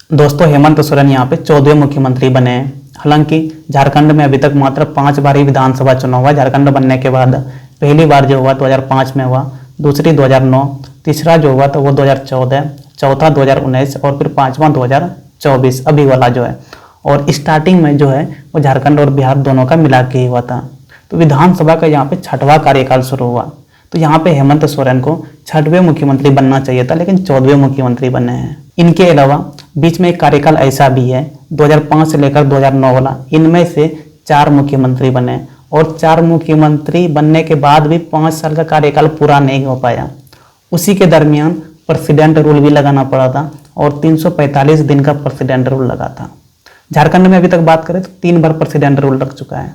दोस्तों, हेमंत सोरेन यहाँ पे 14वें मुख्यमंत्री बने हैं। हालांकि झारखंड में अभी तक मात्र 5 बार ही विधानसभा चुनाव हुआ। झारखंड बनने के बाद पहली बार जो हुआ 2005 में हुआ, दूसरी 2009, तीसरा जो हुआ तो वो 2014, चौथा 2019 और फिर पांचवा 2024 अभी वाला जो है। और स्टार्टिंग में जो है वो झारखंड और बिहार दोनों का मिला के ही हुआ था। तो विधानसभा का यहाँ पे 6वां कार्यकाल शुरू हुआ। तो यहाँ पे हेमंत सोरेन को 6वें मुख्यमंत्री बनना चाहिए था, लेकिन 14वें मुख्यमंत्री बने हैं। इनके अलावा बीच में एक कार्यकाल ऐसा भी है 2005 से लेकर 2009 वाला, इनमें से 4 मुख्यमंत्री बने और 4 मुख्यमंत्री बनने के बाद भी 5 साल का कार्यकाल पूरा नहीं हो पाया। उसी के दरमियान प्रेसिडेंट रूल भी लगाना पड़ा था और 345 दिन का प्रेसिडेंट रूल लगा था। झारखंड में अभी तक बात करें तो 3 बार प्रेसिडेंट रूल लग चुका है।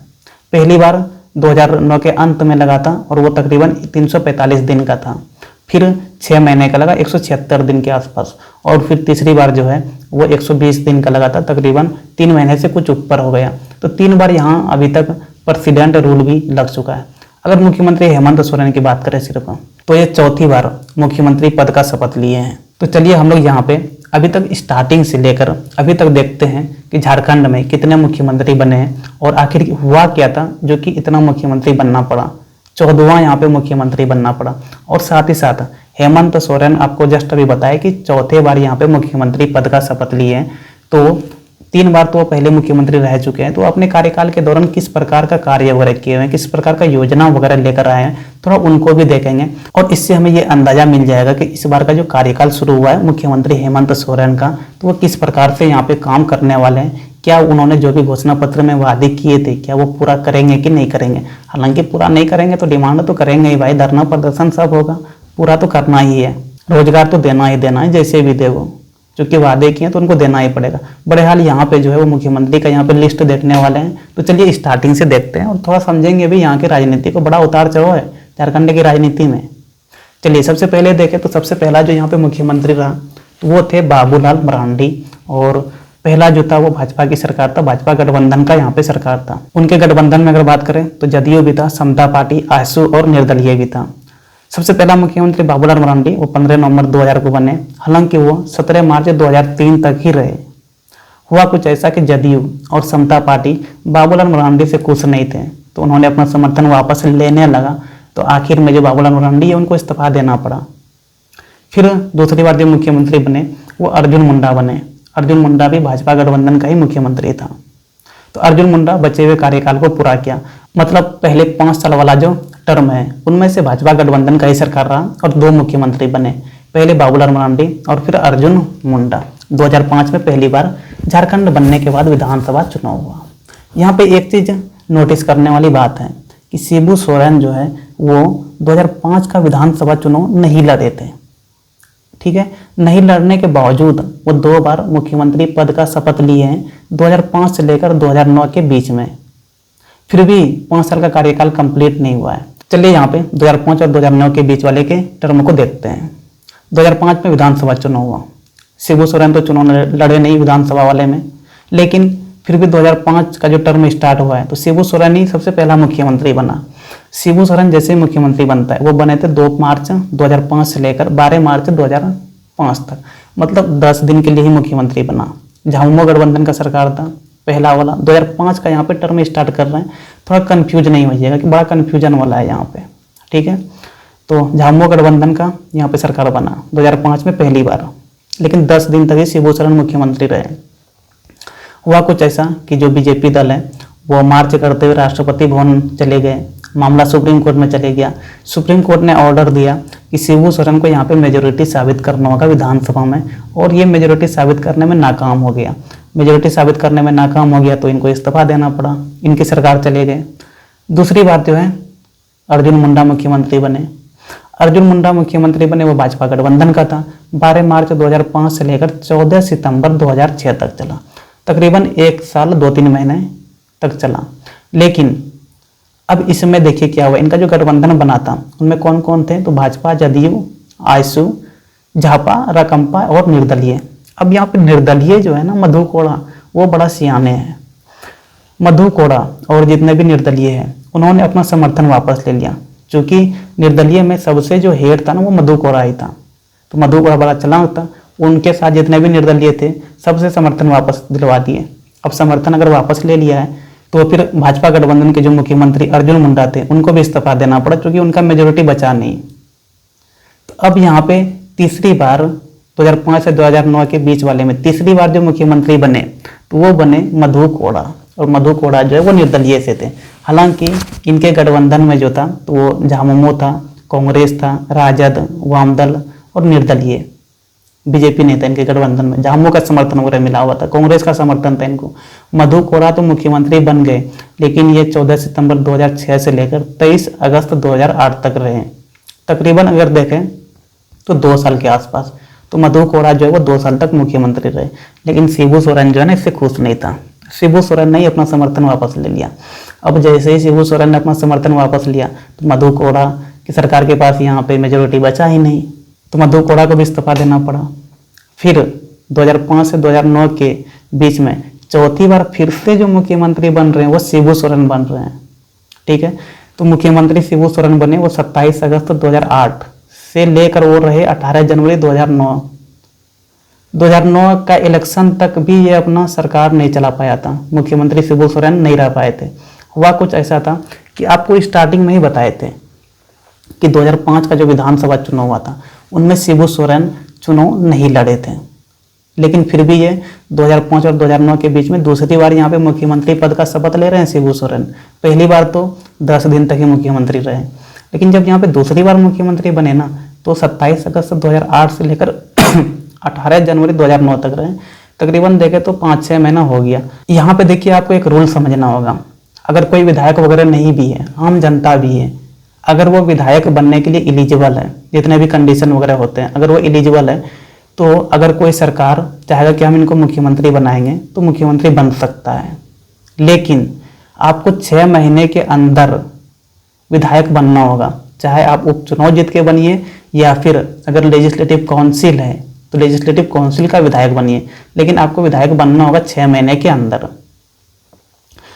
पहली बार 2009 के अंत में लगा था और वो तकरीबन 345 दिन का था। फिर 6 महीने का लगा 176 दिन के आसपास, और फिर तीसरी बार जो है वो 120 दिन का लगा था, तकरीबन 3 महीने से कुछ ऊपर हो गया। तो 3 बार यहाँ अभी तक प्रेसिडेंट रूल भी लग चुका है। अगर मुख्यमंत्री हेमंत सोरेन की बात करें सिर्फ, तो ये 4थी बार मुख्यमंत्री पद का शपथ लिए हैं। तो चलिए हम लोग यहाँ पे अभी तक स्टार्टिंग से लेकर अभी तक देखते हैं कि झारखंड में कितने मुख्यमंत्री बने हैं और आखिर हुआ क्या था जो कि इतना मुख्यमंत्री बनना पड़ा। 14वां यहाँ पे मुख्यमंत्री बनना पड़ा। और साथ ही साथ हेमंत सोरेन आपको जस्ट अभी बताया कि 4थे बार यहाँ पे मुख्यमंत्री पद का शपथ लिए हैं। तो 3 बार तो वो पहले मुख्यमंत्री रह चुके हैं। तो अपने कार्यकाल के दौरान किस प्रकार का कार्य वगैरह किए हुए हैं, किस प्रकार का योजना वगैरह लेकर आए हैं, थोड़ा उनको भी देखेंगे। और इससे हमें ये अंदाजा मिल जाएगा कि इस बार का जो कार्यकाल शुरू हुआ है मुख्यमंत्री हेमंत सोरेन का, तो वो किस प्रकार से यहाँ पे काम करने वाले हैं। क्या उन्होंने जो भी घोषणा पत्र में वादे किए थे क्या वो पूरा करेंगे कि नहीं करेंगे। हालांकि पूरा नहीं करेंगे तो डिमांड तो करेंगे ही भाई, धरना प्रदर्शन सब होगा, पूरा तो करना ही है। रोजगार तो देना ही देना है, जैसे भी दे वो, क्योंकि वादे किए तो उनको देना ही पड़ेगा। बड़े हाल यहाँ पे जो है वो मुख्यमंत्री का यहाँ पे लिस्ट देखने वाले हैं। तो चलिए स्टार्टिंग से देखते हैं और थोड़ा समझेंगे भी यहाँ की राजनीति को। बड़ा उतार चढ़ाव है झारखंड की राजनीति में। चलिए सबसे पहले देखें तो सबसे पहला जो यहाँ पे मुख्यमंत्री रहा तो वो थे बाबूलाल मरांडी। और पहला जो था वो भाजपा की सरकार था, भाजपा गठबंधन का यहाँ पे सरकार था। उनके गठबंधन में अगर बात करें तो जदयू भी था, समता पार्टी, आजसू और निर्दलीय भी था। सबसे पहला मुख्यमंत्री बाबूलाल मरांडी वो 15 नवंबर 2000 को बने। हालांकि वो 17 मार्च 2003 तक ही रहे। हुआ कुछ ऐसा कि जदयू और समता पार्टी बाबूलाल मरांडी से खुश नहीं थे, तो उन्होंने अपना समर्थन वापस लेने लगा। तो आखिर में जो बाबूलाल मरांडी है उनको इस्तीफा देना पड़ा। फिर दूसरी बार जो मुख्यमंत्री बने वो अर्जुन मुंडा बने। अर्जुन मुंडा भी भाजपा गठबंधन का ही मुख्यमंत्री था। तो अर्जुन मुंडा बचे हुए कार्यकाल को पूरा किया। मतलब पहले 5 साल वाला जो टर्म है उनमें से भाजपा गठबंधन का ही सरकार रहा और 2 मुख्यमंत्री बने, पहले बाबूलाल मरांडी और फिर अर्जुन मुंडा। 2005 में पहली बार झारखंड बनने के बाद विधानसभा चुनाव हुआ। यहाँ पे एक चीज नोटिस करने वाली बात है कि शिबू सोरेन जो है वो 2005 का विधानसभा चुनाव नहीं लड़े थे। ठीक है, नहीं लड़ने के बावजूद वो 2 बार मुख्यमंत्री पद का शपथ लिए हैं 2005 से लेकर 2009 के बीच में। फिर भी 5 साल का कार्यकाल कंप्लीट नहीं हुआ है। चलिए यहाँ पे 2005 और 2009 के बीच वाले के टर्म को देखते हैं। 2005 में विधानसभा चुनाव हुआ। शिबू सोरेन तो चुनाव लड़े नहीं विधानसभा वाले में, लेकिन फिर भी 2005 का जो टर्म स्टार्ट हुआ है तो शिबू सोरेन ही सबसे पहला मुख्यमंत्री बना। शिबू सोरेन जैसे ही मुख्यमंत्री बनता है वो बने थे 2 मार्च 2005 से लेकर 12 मार्च 2005 तक, मतलब 10 दिन के लिए ही मुख्यमंत्री बना। झामुमो गठबंधन का सरकार था पहला वाला। 2005 का यहाँ पे टर्म स्टार्ट कर रहे हैं, थोड़ा कंफ्यूज नहीं हो जाएगा कि बड़ा कंफ्यूजन वाला है यहाँ पे। ठीक है, तो झामुमो गठबंधन का यहाँ पे सरकार बना 2005 में पहली बार, लेकिन 10 दिन तक ही शिबू सोरेन मुख्यमंत्री रहे। हुआ कुछ ऐसा कि जो बीजेपी दल है वो मार्च करते हुए राष्ट्रपति भवन चले गए। मामला सुप्रीम कोर्ट में चले गया। सुप्रीम कोर्ट ने ऑर्डर दिया कि शिबू सोरेन को यहाँ पे मेजोरिटी साबित करना होगा विधानसभा में, और ये मेजोरिटी साबित करने में नाकाम हो गया। मेजोरिटी साबित करने में नाकाम हो गया तो इनको इस्तीफा देना पड़ा, इनकी सरकार चले गए। दूसरी बात जो है अर्जुन मुंडा मुख्यमंत्री बने। अर्जुन मुंडा मुख्यमंत्री बने वो भाजपा गठबंधन का था। 12 मार्च 2005 से लेकर 14 सितंबर 2006 तक चला, तकरीबन 1 साल 2-3 महीने तक चला। लेकिन अब इसमें देखिए क्या हुआ, इनका जो गठबंधन बना था उनमें कौन कौन थे, तो भाजपा, जदयू, आजसू, झापा, राकांपा और निर्दलीय। अब यहाँ पे निर्दलीय जो है ना, मधु कोड़ा, वो बड़ा सियाने हैं। मधु कोड़ा और जितने भी निर्दलीय हैं उन्होंने अपना समर्थन वापस ले लिया, क्योंकि निर्दलीय में सबसे जो हेड था ना वो मधु कोड़ा ही था। तो मधु कोड़ा बड़ा चालाक था, उनके साथ जितने भी निर्दलीय थे सबसे समर्थन वापस दिलवा दिए। अब समर्थन अगर वापस ले लिया है तो फिर भाजपा गठबंधन के जो मुख्यमंत्री अर्जुन मुंडा थे उनको भी इस्तीफा देना पड़ा, क्योंकि उनका मेजोरिटी बचा नहीं। तो अब यहाँ पे तीसरी बार 2005 से 2009 के बीच वाले में तीसरी बार जो मुख्यमंत्री बने तो वो बने मधु कोड़ा, और मधु कोड़ा जो है वो निर्दलीय से थे। हालांकि इनके गठबंधन में जो था तो वो झामुमो था, कांग्रेस था, राजद, वामदल और निर्दलीय, बीजेपी नहीं था इनके गठबंधन में। झामुमो का समर्थन वगैरह मिला हुआ था, कांग्रेस का समर्थन था इनको। मधु कोड़ा तो मुख्यमंत्री बन गए, लेकिन ये 14 सितंबर 2006 से लेकर 23 अगस्त 2008 तक रहे। तकरीबन अगर देखें तो 2 साल के आसपास। तो मधु कोड़ा जो है वो 2 साल तक मुख्यमंत्री रहे, लेकिन शिबू सोरेन जो है ना इससे खुश नहीं था। शिबू सोरेन ने अपना समर्थन वापस ले लिया। अब जैसे ही शिबू सोरेन ने अपना समर्थन वापस लिया तो मधु कोड़ा की सरकार के पास यहाँ पे मेजोरिटी बचा ही नहीं, तो मधु कोड़ा को भी इस्तीफा देना पड़ा। फिर 2005 से 2009 के बीच में चौथी बार फिर से जो मुख्यमंत्री बन रहे हैं वो शिबू सोरेन बन रहे हैं। ठीक है, तो मुख्यमंत्री शिबू सोरेन बने वो 27 अगस्त 2008 से लेकर वो रहे 18 जनवरी 2009। 2009 का इलेक्शन तक भी ये अपना सरकार नहीं चला पाया था, मुख्यमंत्री शिबू सोरेन नहीं रह पाए थे। हुआ कुछ ऐसा था कि आपको स्टार्टिंग में ही बताए थे कि 2005 का जो विधानसभा चुनाव हुआ था उनमें शिबू सोरेन चुनाव नहीं लड़े थे, लेकिन फिर भी ये 2005 और 2009 के बीच में दूसरी बार यहाँ पे मुख्यमंत्री पद का शपथ ले रहे हैं शिबू सोरेन। पहली बार तो 10 दिन तक ही मुख्यमंत्री रहे, लेकिन जब यहाँ पे दूसरी बार मुख्यमंत्री बने ना तो 27 अगस्त 2008 से लेकर 18 जनवरी 2009 तक रहे। तकरीबन देखे तो 5-6 महीना हो गया। यहाँ पे देखिए आपको एक रूल समझना होगा, अगर कोई विधायक वगैरह नहीं भी है, आम जनता भी है, अगर वो विधायक बनने के लिए एलिजिबल है, जितने भी कंडीशन वगैरह होते हैं, अगर वो एलिजिबल है तो अगर कोई सरकार चाहेगा कि हम इनको मुख्यमंत्री बनाएंगे तो मुख्यमंत्री बन सकता है। लेकिन आपको 6 महीने के अंदर विधायक बनना होगा, चाहे आप उपचुनाव जीत के बनिए या फिर अगर लेजिस्लेटिव काउंसिल है तो लेजिस्लेटिव काउंसिल का विधायक बनिए, लेकिन आपको विधायक बनना होगा 6 महीने के अंदर।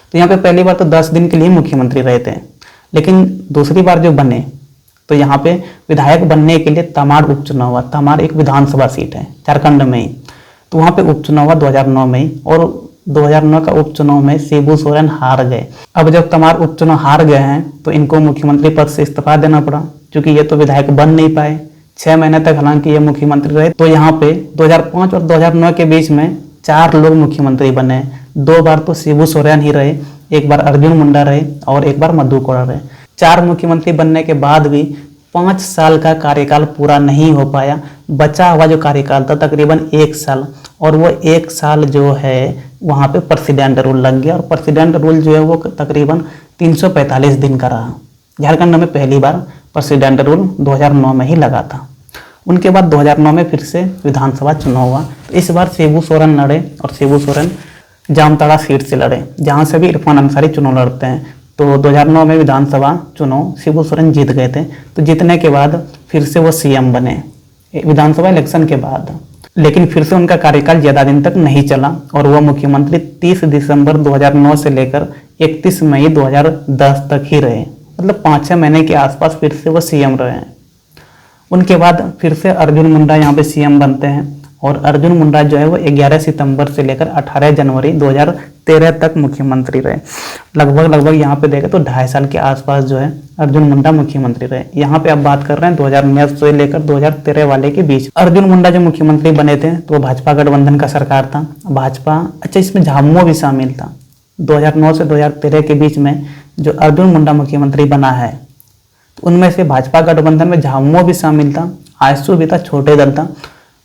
तो यहाँ पे पहली बार तो 10 दिन के लिए मुख्यमंत्री रहे थे, लेकिन दूसरी बार जो बने तो यहाँ पे विधायक बनने के लिए तमाड़ उपचुनाव हुआ। तमाड़ एक विधानसभा सीट है झारखंड में ही, तो वहाँ पे उपचुनाव हुआ 2009 में ही, और 2009 का उपचुनाव में शिबू सोरेन हार गए। अब जब तमाड़ उपचुनाव हार गए हैं तो इनको मुख्यमंत्री पद से इस्तीफा देना पड़ा, क्योंकि ये तो विधायक बन नहीं पाए 6 महीने तक, हालांकि ये मुख्यमंत्री रहे। तो यहाँ पे 2005 और 2009 के बीच में 4 लोग मुख्यमंत्री बने। 2 बार तो शिबू सोरेन ही रहे, एक बार अर्जुन मुंडा रहे और एक बार मधु कोड़ा रहे। 4 मुख्यमंत्री बनने के बाद भी 5 साल का कार्यकाल पूरा नहीं हो पाया। बचा हुआ जो कार्यकाल था तकरीबन 1 साल, और वो 1 साल जो है वहाँ पे प्रेसिडेंट रूल लग गया, और प्रेसिडेंट रूल जो है वो तकरीबन 345 दिन का रहा। झारखंड में पहली बार प्रेसिडेंट रूल 2009 में ही लगा था। उनके बाद 2009 में फिर से विधानसभा चुनाव हुआ। तो इस बार शिबू सोरेन लड़े, और शिबू सोरेन जामताड़ा सीट से लड़े, जहाँ से भी इरफान अंसारी चुनाव लड़ते हैं। तो 2009 में विधानसभा चुनाव शिबू सोरेन जीत गए थे। तो जीतने के बाद फिर से वो सीएम बने विधानसभा इलेक्शन के बाद, लेकिन फिर से उनका कार्यकाल ज़्यादा दिन तक नहीं चला, और वह मुख्यमंत्री 30 दिसंबर 2009 से लेकर 31 मई 2010 तक ही रहे, मतलब 5-6 महीने के आसपास फिर से वो सीएम रहे हैं। उनके बाद फिर से अर्जुन मुंडा यहाँ पे सीएम बनते हैं, और अर्जुन मुंडा जो है वो 11 सितंबर से लेकर 18 जनवरी 2013 तक मुख्यमंत्री रहे। लगभग यहाँ पे देखें तो 2.5 साल के आसपास जो है अर्जुन मुंडा मुख्यमंत्री रहे। यहाँ पे अब बात कर रहे हैं 2009 से लेकर 2013 वाले के बीच। अर्जुन मुंडा जो मुख्यमंत्री बने थे तो भाजपा गठबंधन का सरकार था। भाजपा, अच्छा इसमें झामुमो भी शामिल था। 2009 से 2013 के बीच में जो अर्जुन मुंडा मुख्यमंत्री बना है तो उनमें से भाजपा गठबंधन में झामुमो भी शामिल था, आजसू भी था, छोटे दल था,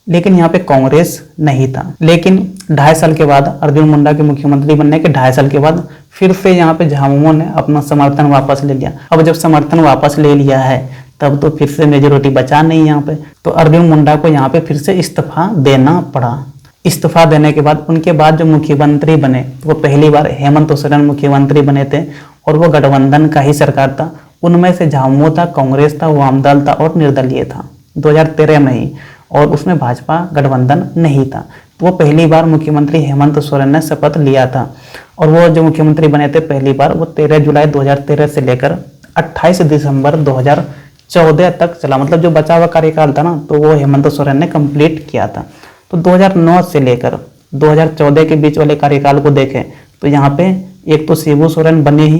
लेकिन यहाँ पे कांग्रेस नहीं था। लेकिन 2.5 साल के बाद अर्जुन मुंडा के मुख्यमंत्री बनने के 2.5 साल के बाद फिर से यहाँ पे झामुमो ने अपना समर्थन वापस ले लिया। अब जब समर्थन वापस ले लिया है तब तो फिर से मेजोरिटी बचा नहीं यहाँ पे, तो अर्जुन मुंडा को यहाँ पे फिर से इस्तीफा देना पड़ा। इस्तीफा देने के बाद उनके बाद जो मुख्यमंत्री बने वो पहली बार हेमंत सोरेन मुख्यमंत्री बने थे, और वो गठबंधन का ही सरकार था। उनमें से झामुमो था, कांग्रेस था, वामदल था और निर्दलीय था 2013 में ही, और उसमें भाजपा गठबंधन नहीं था। तो वो पहली बार मुख्यमंत्री हेमंत सोरेन ने शपथ लिया था, और वो जो मुख्यमंत्री बने थे पहली बार वो 13 जुलाई 2013 से लेकर 28 दिसंबर 2014 तक चला। मतलब जो बचा हुआ कार्यकाल था ना तो वो हेमंत सोरेन ने कंप्लीट किया था। तो 2009 से लेकर 2014 के बीच वाले कार्यकाल को देखें तो यहाँ पे एक तो शिबू सोरेन बने ही,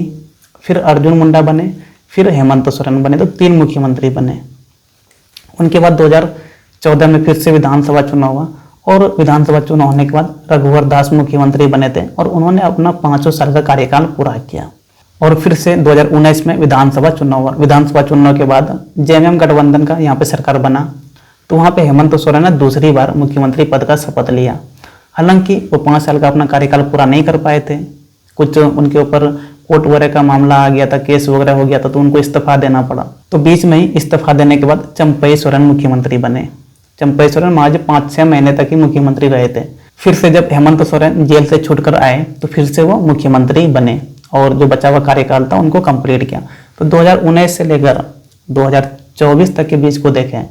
फिर अर्जुन मुंडा बने, फिर हेमंत सोरेन बने, तो 3 मुख्यमंत्री बने। उनके बाद 2014 में फिर से विधानसभा चुनाव हुआ और विधानसभा चुनाव होने के बाद रघुवर दास मुख्यमंत्री बने थे और उन्होंने अपना 5 साल का कार्यकाल पूरा किया। और फिर से 2019 में विधानसभा चुनाव हुआ। विधानसभा चुनाव के बाद जेएमएम गठबंधन का यहाँ पे सरकार बना, तो वहाँ पे हेमंत सोरेन ने दूसरी बार मुख्यमंत्री पद का शपथ लिया। हालांकि वो 5 साल का अपना कार्यकाल पूरा नहीं कर पाए थे, कुछ उनके ऊपर कोर्ट वगैरह का मामला आ गया था, केस वगैरह हो गया था, तो उनको इस्तीफा देना पड़ा। तो बीच में ही इस्तीफा देने के बाद चंपई सोरेन मुख्यमंत्री बने। चंपई सोरेन महज 5-6 महीने तक ही मुख्यमंत्री रहे थे। फिर से जब हेमंत सोरेन जेल से छूटकर आए तो फिर से वो मुख्यमंत्री बने और जो बचा हुआ कार्यकाल था उनको कंप्लीट किया। तो 2019 से लेकर 2024 तक के बीच को देखें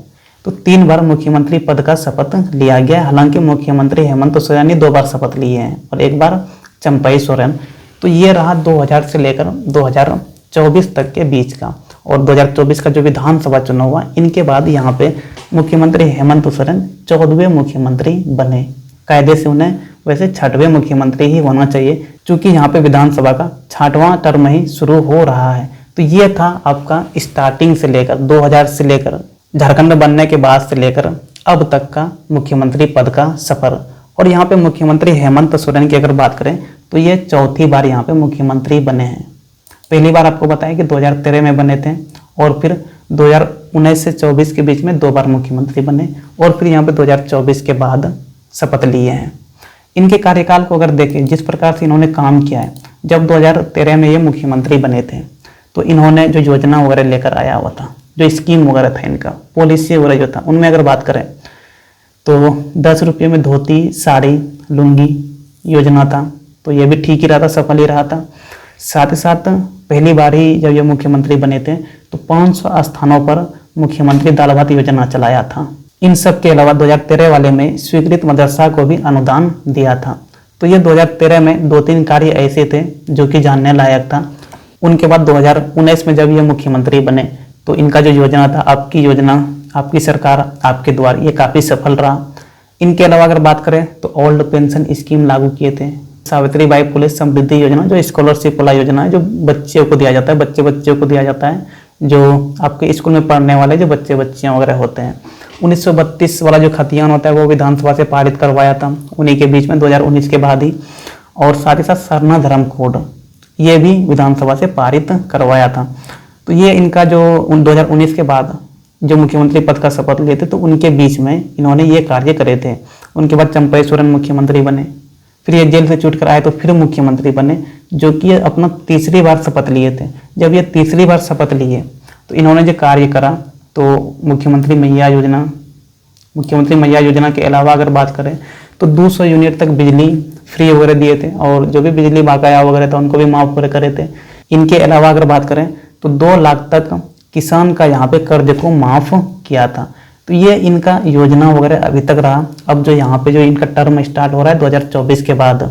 तो 3 बार मुख्यमंत्री पद का शपथ लिया गया। हालांकि मुख्यमंत्री हेमंत सोरेन ने 2 बार शपथ लिए हैं और 1 बार चंपई सोरेन। तो ये रहा 2000 से लेकर 2024 तक के बीच का। और 2024 का जो विधानसभा चुनाव हुआ, इनके बाद यहाँ पे मुख्यमंत्री हेमंत सोरेन 14वें मुख्यमंत्री बने। कायदे से उन्हें वैसे 6वें मुख्यमंत्री ही होना चाहिए, क्योंकि यहाँ पे विधानसभा का 6वां टर्म ही शुरू हो रहा है। तो ये था आपका स्टार्टिंग से लेकर 2000 से लेकर झारखंड बनने के बाद से लेकर अब तक का मुख्यमंत्री पद का सफर। और यहाँ पे मुख्यमंत्री हेमंत सोरेन की अगर बात करें तो ये 4थी बार यहाँ पे मुख्यमंत्री बने हैं। पहली बार आपको बताया कि 2013 में बने थे और फिर 2019 से 24 के बीच में 2 बार मुख्यमंत्री बने और फिर यहाँ पे 2024 के बाद शपथ लिए हैं। इनके कार्यकाल को अगर देखें जिस प्रकार से इन्होंने काम किया है, जब 2013 में ये मुख्यमंत्री बने थे तो इन्होंने जो योजना वगैरह लेकर आया हुआ था, जो स्कीम वगैरह था इनका, पॉलिसी वगैरह जो था, उनमें अगर बात करें तो 10 रुपये में धोती, साड़ी, लुंगी योजना था, तो ये भी ठीक ही रहा था, सफल ही रहा था। साथ ही साथ पहली बार ही जब ये मुख्यमंत्री बने थे तो 500 स्थानों पर मुख्यमंत्री दाल भात योजना चलाया था। इन सब के अलावा 2013 वाले में स्वीकृत मदरसा को भी अनुदान दिया था। तो ये 2013 में 2-3 कार्य ऐसे थे जो कि जानने लायक था। उनके बाद 2019 में जब ये मुख्यमंत्री बने तो इनका जो योजना था, आपकी योजना, आपकी सरकार, आपके द्वार, ये काफ़ी सफल रहा। इनके अलावा अगर बात करें तो ओल्ड पेंशन स्कीम लागू किए थे। सावित्रीबाई फुले समृद्धि योजना जो स्कॉलरशिप वाला योजना है, जो बच्चों को दिया जाता है, बच्चों को दिया जाता है, जो आपके स्कूल में पढ़ने वाले जो बच्चियाँ वगैरह होते हैं। 1932 वाला जो खतियान होता है वो विधानसभा से पारित करवाया था उन्हीं के बीच में 2019 के बाद ही। और साथ ही साथ सरना धर्म कोड ये भी विधानसभा से पारित करवाया था। तो ये इनका जो 2019 के बाद जो मुख्यमंत्री पद का शपथ लिए थे तो उनके बीच में इन्होंने ये कार्य करे थे। उनके बाद चंपई सोरेन मुख्यमंत्री बने, फिर ये जेल से छूट कर आए तो फिर मुख्यमंत्री बने, जो कि अपना 3री बार शपथ लिए थे। जब ये 3री बार शपथ लिए तो इन्होंने जो कार्य करा तो मुख्यमंत्री मैया योजना के अलावा अगर बात करें तो 200 यूनिट तक बिजली फ्री वगैरह दिए थे और जो भी बिजली बकाया वगैरह था उनको भी माफ वगैरह करे थे। इनके अलावा अगर बात करें तो 2 लाख तक किसान का यहाँ पे कर्ज को माफ किया था। तो ये इनका योजना वगैरह अभी तक रहा। अब जो यहाँ पे जो इनका टर्म स्टार्ट हो रहा है 2024 के बाद,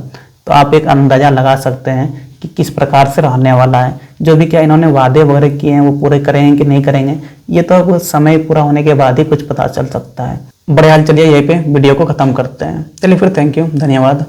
तो आप एक अंदाजा लगा सकते हैं कि किस प्रकार से रहने वाला है। जो भी क्या इन्होंने वादे वगैरह किए हैं वो पूरे करेंगे कि नहीं करेंगे, ये तो अब समय पूरा होने के बाद ही कुछ पता चल सकता है। बड़े हाल चलिए यहीं पे वीडियो को ख़त्म करते हैं। चलिए फिर, थैंक यू, धन्यवाद।